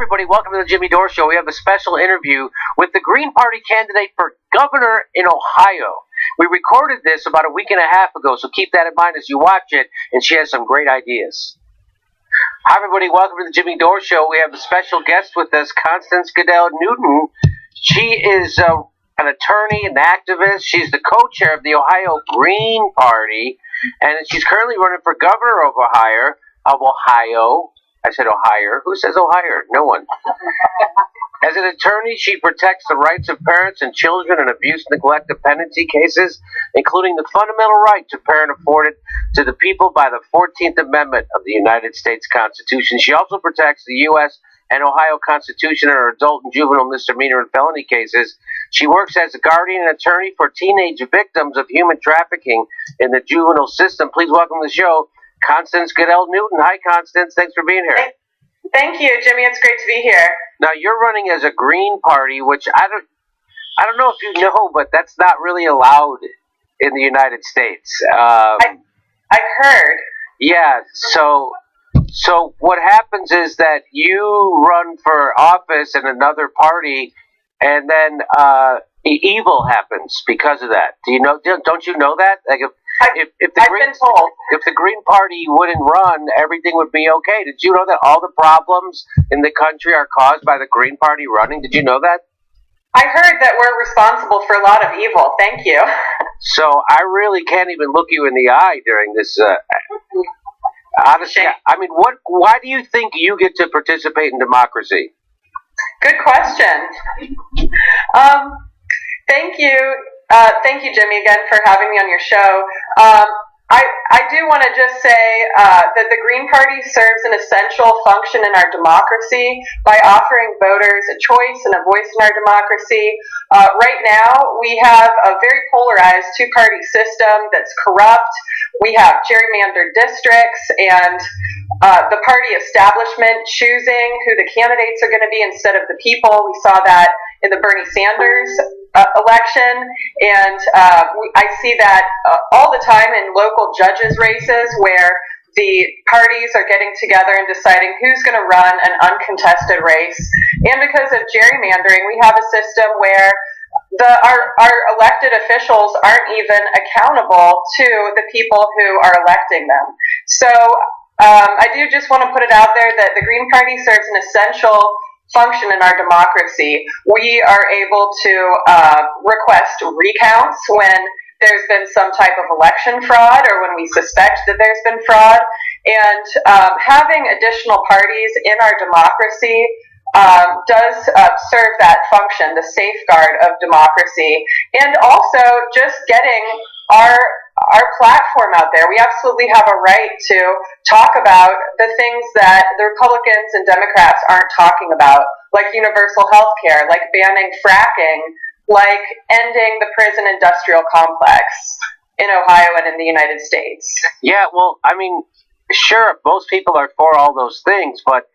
everybody. Welcome to the Jimmy Dore Show. We have a special interview with the Green Party candidate for governor in Ohio. We recorded this about a week and a half ago, so keep that in mind as you watch it, and she has some great ideas. Hi, everybody. Welcome to the Jimmy Dore Show. We have a special guest with us, Constance Gadell-Newton. She is an attorney, an activist. She's the co-chair of the Ohio Green Party, and she's currently running for governor of Ohio. I said Ohio. Who says Ohio? No one. As an attorney, she protects the rights of parents and children in abuse, neglect, dependency cases, including the fundamental right to parent afforded to the people by the 14th Amendment of the United States Constitution. She also protects the U.S. and Ohio Constitution in her adult and juvenile misdemeanor and felony cases. She works as a guardian and attorney for teenage victims of human trafficking in the juvenile system. Please welcome to the show, Constance Gadell-Newton. Hi, Constance. Thanks for being here. Thank you, Jimmy. It's great to be here. Now, you're running as a Green Party, which I don't know if you know, but that's not really allowed in the United States. I've heard. Yeah. So what happens is that you run for office in another party, and then evil happens because of that. Do you know? Don't you know that? Like I've been told. If the Green Party wouldn't run, everything would be okay. Did you know that all the problems in the country are caused by the Green Party running? Did you know that? I heard that we're responsible for a lot of evil. Thank you. So I really can't even look you in the eye during this. Honestly, I mean, why do you think you get to participate in democracy? Good question. Thank you. Thank you, Jimmy, again for having me on your show. I do want to just say that the Green Party serves an essential function in our democracy by offering voters a choice and a voice in our democracy. Right now, we have a very polarized two-party system that's corrupt. We have gerrymandered districts and the party establishment choosing who the candidates are going to be instead of the people. We saw that in the Bernie Sanders election, and I see that all the time in local judges' races where the parties are getting together and deciding who's going to run an uncontested race. And because of gerrymandering, we have a system where our elected officials aren't even accountable to the people who are electing them. So I do just want to put it out there that the Green Party serves an essential function in our democracy. We are able to request recounts when there's been some type of election fraud or when we suspect that there's been fraud. And having additional parties in our democracy does serve that function, the safeguard of democracy, and also just getting our platform out there. We absolutely have a right to talk about the things that the Republicans and Democrats aren't talking about, like universal health care, like banning fracking, like ending the prison industrial complex in Ohio and in the United States. Yeah, well, I mean, sure, most people are for all those things, but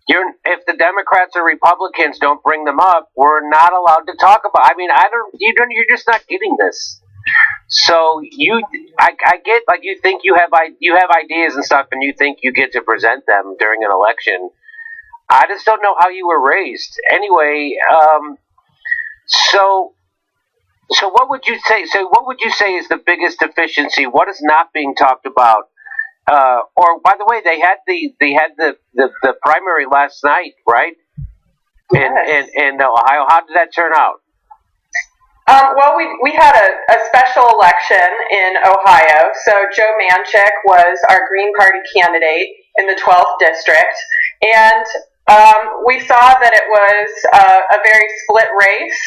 if the Democrats or Republicans don't bring them up, we're not allowed to talk about. I mean, you're just not getting this. So I get, like, you think you have ideas and stuff, and you think you get to present them during an election. I just don't know how you were raised. Anyway, so what would you say? So what would you say is the biggest deficiency? What is not being talked about? Or by the way, they had the primary last night, right? Yes. In Ohio. How did that turn out? Well, we had a special election in Ohio. So Joe Manchin was our Green Party candidate in the 12th district, and we saw that it was a very split race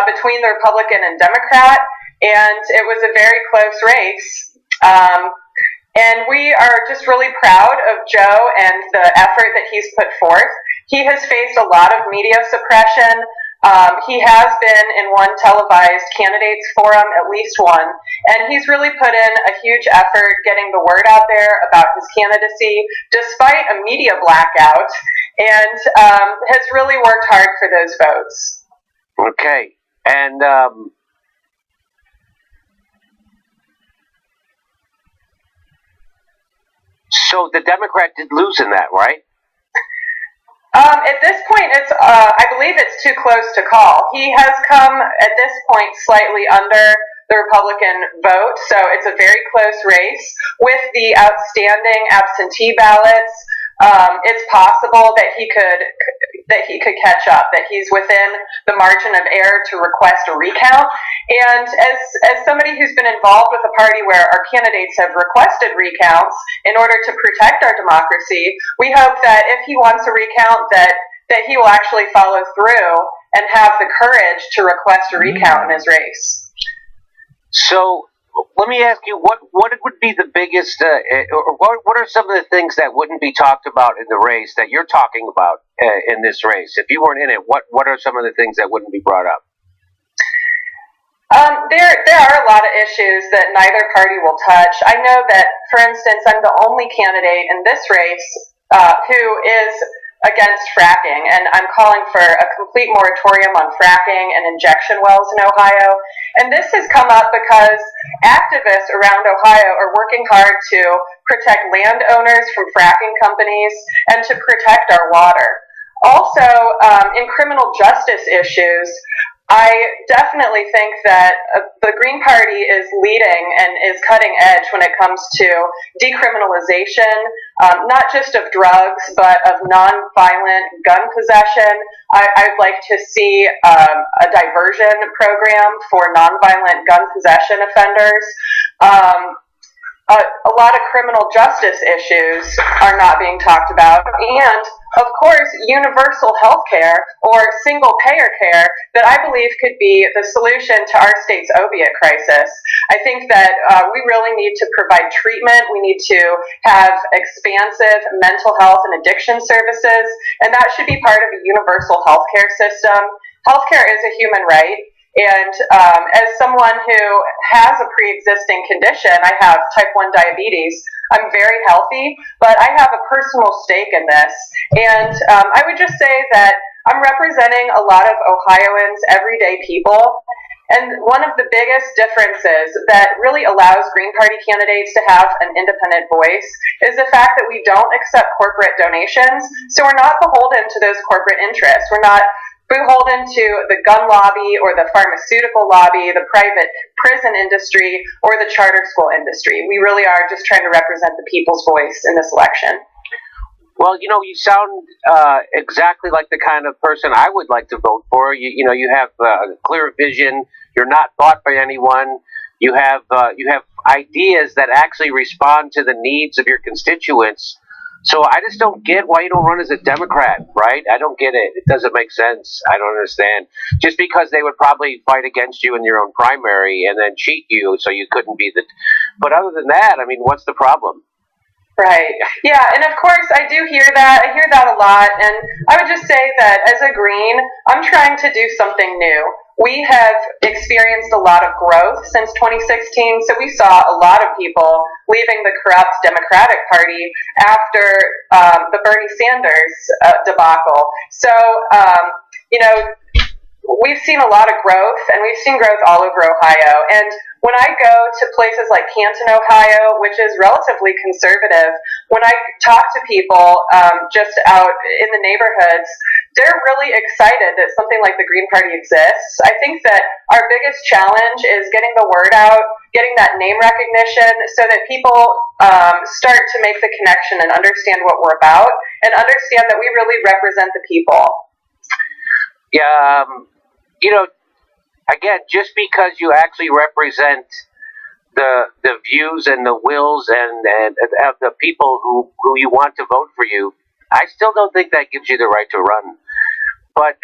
between the Republican and Democrat, and it was a very close race. And we are just really proud of Joe and the effort that he's put forth. He has faced a lot of media suppression. He has been in one televised candidates forum, at least one, and he's really put in a huge effort getting the word out there about his candidacy, despite a media blackout, and has really worked hard for those votes. Okay, and so the Democrat did lose in that, right? At this point, I believe it's too close to call. He has come at this point slightly under the Republican vote, so it's a very close race. With the outstanding absentee ballots, it's possible that he could catch up. That he's within the margin of error to request a recount. And as somebody who's been involved with a party where our candidates have requested recounts in order to protect our democracy, we hope that if he wants a recount, that he will actually follow through and have the courage to request a recount in his race. So let me ask you, what would be the biggest, or what are some of the things that wouldn't be talked about in the race that you're talking about in this race? If you weren't in it, what are some of the things that wouldn't be brought up? There are a lot of issues that neither party will touch. I know that, for instance, I'm the only candidate in this race who is against fracking, and I'm calling for a complete moratorium on fracking and injection wells in Ohio. And this has come up because activists around Ohio are working hard to protect landowners from fracking companies and to protect our water. Also, in criminal justice issues, I definitely think that the Green Party is leading and is cutting edge when it comes to decriminalization, not just of drugs, but of nonviolent gun possession. I'd like to see a diversion program for nonviolent gun possession offenders. A lot of criminal justice issues are not being talked about, and of course, universal health care or single-payer care that I believe could be the solution to our state's opiate crisis. I think that we really need to provide treatment. We need to have expansive mental health and addiction services, and that should be part of a universal health care system. Healthcare is a human right. And as someone who has a pre-existing condition, I have type 1 diabetes. I'm very healthy, but I have a personal stake in this. And I would just say that I'm representing a lot of Ohioans, everyday people. And one of the biggest differences that really allows Green Party candidates to have an independent voice is the fact that we don't accept corporate donations. So we're not beholden to those corporate interests. We're not beholden to the gun lobby or the pharmaceutical lobby, the private prison industry, or the charter school industry. We really are just trying to represent the people's voice in this election. Well, you sound exactly like the kind of person I would like to vote for. You have a clear vision. You're not bought by anyone. You have ideas that actually respond to the needs of your constituents. So I just don't get why you don't run as a Democrat, right? I don't get it. It doesn't make sense. I don't understand. Just because they would probably fight against you in your own primary and then cheat you so you couldn't be the... But other than that, I mean, what's the problem? Right. Yeah, and of course I do hear that. I hear that a lot, and I would just say that as a Green, I'm trying to do something new. We have experienced a lot of growth since 2016, so we saw a lot of people leaving the corrupt Democratic Party after the Bernie Sanders debacle. So, we've seen a lot of growth, and we've seen growth all over Ohio. And when I go to places like Canton, Ohio, which is relatively conservative, when I talk to people just out in the neighborhoods, they're really excited that something like the Green Party exists. I think that our biggest challenge is getting the word out, getting that name recognition so that people start to make the connection and understand what we're about and understand that we really represent the people. Yeah, again, just because you actually represent the views and the wills and of the people who you want to vote for you, I still don't think that gives you the right to run. But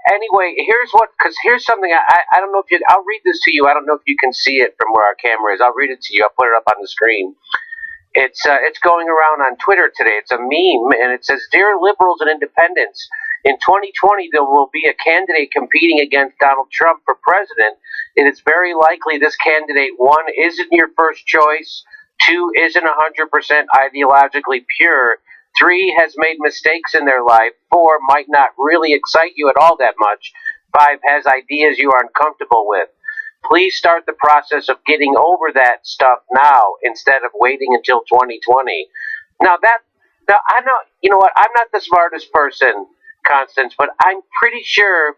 anyway, here's something I don't know if I'll read this to you. I don't know if you can see it from where our camera is. I'll read it to you. I'll put it up on the screen. It's going around on Twitter today. It's a meme, and it says, "Dear liberals and independents, in 2020 there will be a candidate competing against Donald Trump for president. It is very likely this candidate, 1, isn't your first choice, 2, isn't 100% ideologically pure, 3, has made mistakes in their life, 4, might not really excite you at all that much, 5, has ideas you are uncomfortable with. Please start the process of getting over that stuff now instead of waiting until 2020. Now Now, I know, you know what, I'm not the smartest person, Constance, but I'm pretty sure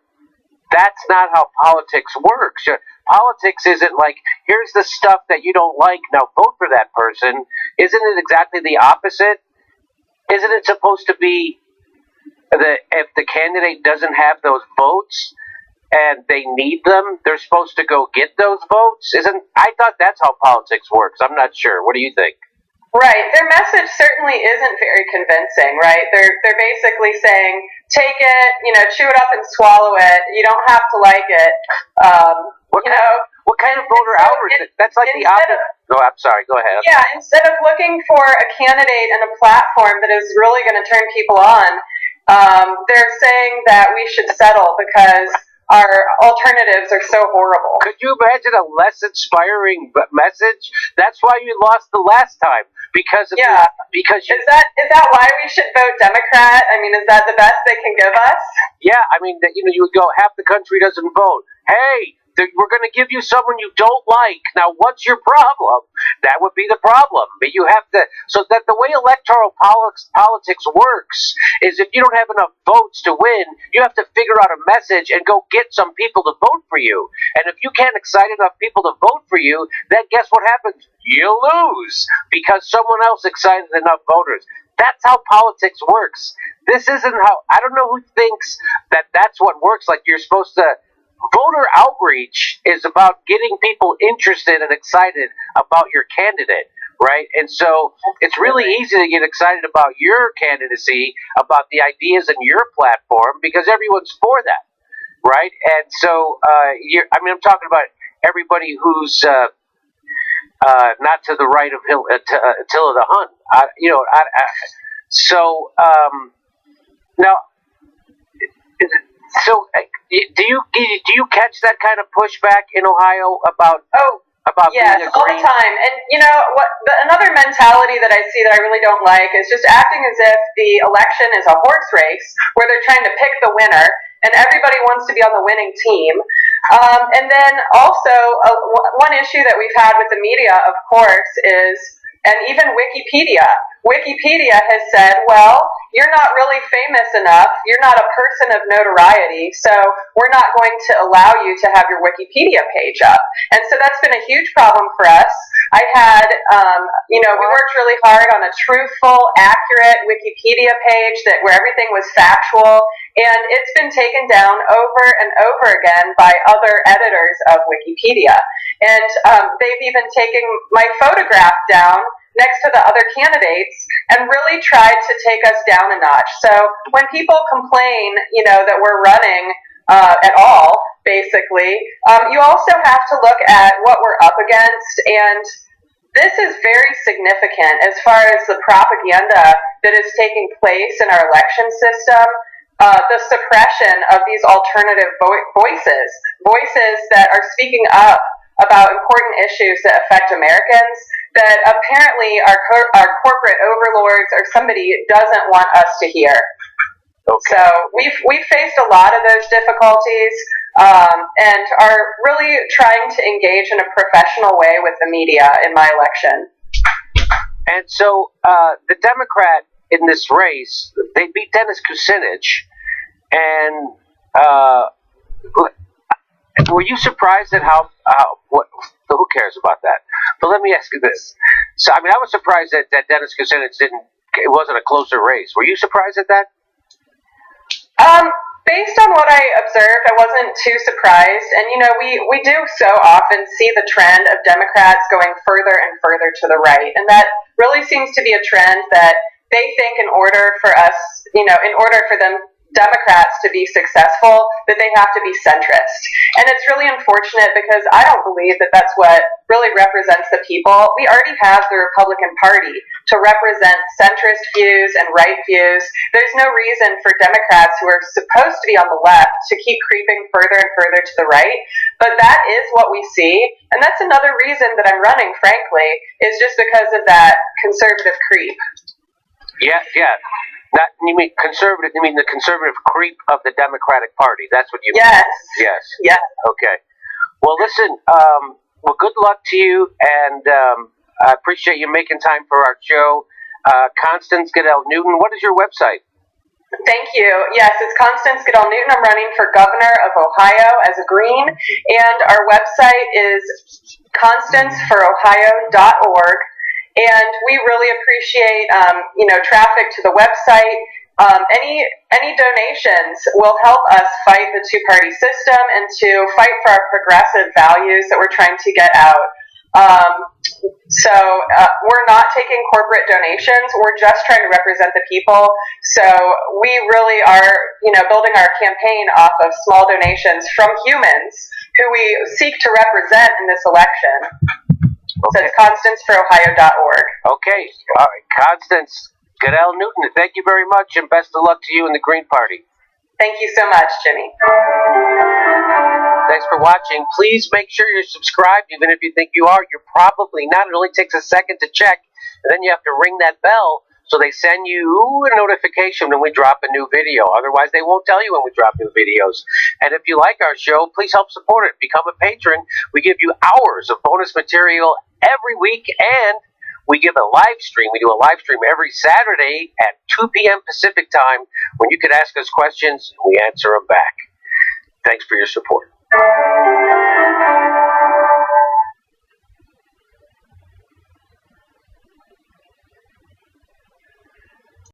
that's not how politics works. Politics isn't like, here's the stuff that you don't like, now vote for that person. Isn't it exactly the opposite? Isn't it supposed to be that if the candidate doesn't have those votes and they need them, they're supposed to go get those votes? I thought that's how politics works. I'm not sure. What do you think? Right. Their message certainly isn't very convincing, right? They're basically saying, take it, chew it up and swallow it. You don't have to like it. What kind of voter outreach? That's like the opposite. No, I'm sorry. Go ahead. Yeah, instead of looking for a candidate and a platform that is really going to turn people on, they're saying that we should settle because our alternatives are so horrible. Could you imagine a less inspiring message? That's why you lost the last time. Because is that why we should vote Democrat? I mean, is that the best they can give us? Yeah, I mean, you would go, half the country doesn't vote. Hey, we're going to give you someone you don't like. Now, what's your problem? That would be the problem. But you have to, so that the way electoral politics works is if you don't have enough votes to win, you have to figure out a message and go get some people to vote for you. And if you can't excite enough people to vote for you, then guess what happens? You lose because someone else excited enough voters. That's how politics works. This isn't how, I don't know who thinks that that's what works. Like you're supposed to, voter outreach is about getting people interested and excited about your candidate, right? And so it's really easy to get excited about your candidacy, about the ideas in your platform, because everyone's for that, right? And so, I'm talking about everybody who's not to the right of Attila the Hun. Now, so do you catch that kind of pushback in Ohio about yes, being a all the time? And another mentality that I see that I really don't like is just acting as if the election is a horse race where they're trying to pick the winner and everybody wants to be on the winning team. And then also one issue that we've had with the media, of course, is, and even Wikipedia has said, well, you're not really famous enough, you're not a person of notoriety, so we're not going to allow you to have your Wikipedia page up. And so that's been a huge problem for us. I had, we worked really hard on a truthful, accurate Wikipedia page where everything was factual, and it's been taken down over and over again by other editors of Wikipedia. And they've even taken my photograph down next to the other candidates and really tried to take us down a notch. So when people complain, that we're running at all, basically, you also have to look at what we're up against, and this is very significant as far as the propaganda that is taking place in our election system. The suppression of these alternative voices that are speaking up about important issues that affect Americans that apparently our corporate overlords or somebody doesn't want us to hear. Okay. So we've faced a lot of those difficulties and are really trying to engage in a professional way with the media in my election. And so the Democrat in this race, they beat Dennis Kucinich, and were you surprised at who cares about that? But let me ask you this. So, I was surprised that Dennis Kucinich it wasn't a closer race. Were you surprised at that? Based on what I observed, I wasn't too surprised. And, we do so often see the trend of Democrats going further and further to the right. And that really seems to be a trend that they think in order for them Democrats to be successful, that they have to be centrist. And it's really unfortunate because I don't believe that that's what really represents the people. We already have the Republican Party to represent centrist views and right views. There's no reason for Democrats who are supposed to be on the left to keep creeping further and further to the right. But that is what we see. And that's another reason that I'm running, frankly, is just because of that conservative creep. Yeah. You mean conservative? You mean the conservative creep of the Democratic Party? That's what you mean? Yes. Okay. Well, listen. Good luck to you, and I appreciate you making time for our show. Constance Gadell-Newton. What is your website? Thank you. Yes, it's Constance Gadell-Newton. I'm running for governor of Ohio as a Green, and our website is constanceforohio.org. And we really appreciate, traffic to the website. Any donations will help us fight the two-party system and to fight for our progressive values that we're trying to get out. We're not taking corporate donations. We're just trying to represent the people. So we really are, building our campaign off of small donations from humans who we seek to represent in this election. Okay. So it's constanceforohio.org. Okay. All right. Constance Gadell-Newton, thank you very much, and best of luck to you in the Green Party. Thank you so much, Jimmy. Thanks for watching. Please make sure you're subscribed, even if you think you are. You're probably not. It only takes a second to check, and then you have to ring that bell so they send you a notification when we drop a new video. Otherwise, they won't tell you when we drop new videos. And if you like our show, please help support it. Become a patron. We give you hours of bonus material every week, and we give a live stream. We do a live stream every Saturday at 2 p.m. Pacific time when you can ask us questions and we answer them back. Thanks for your support.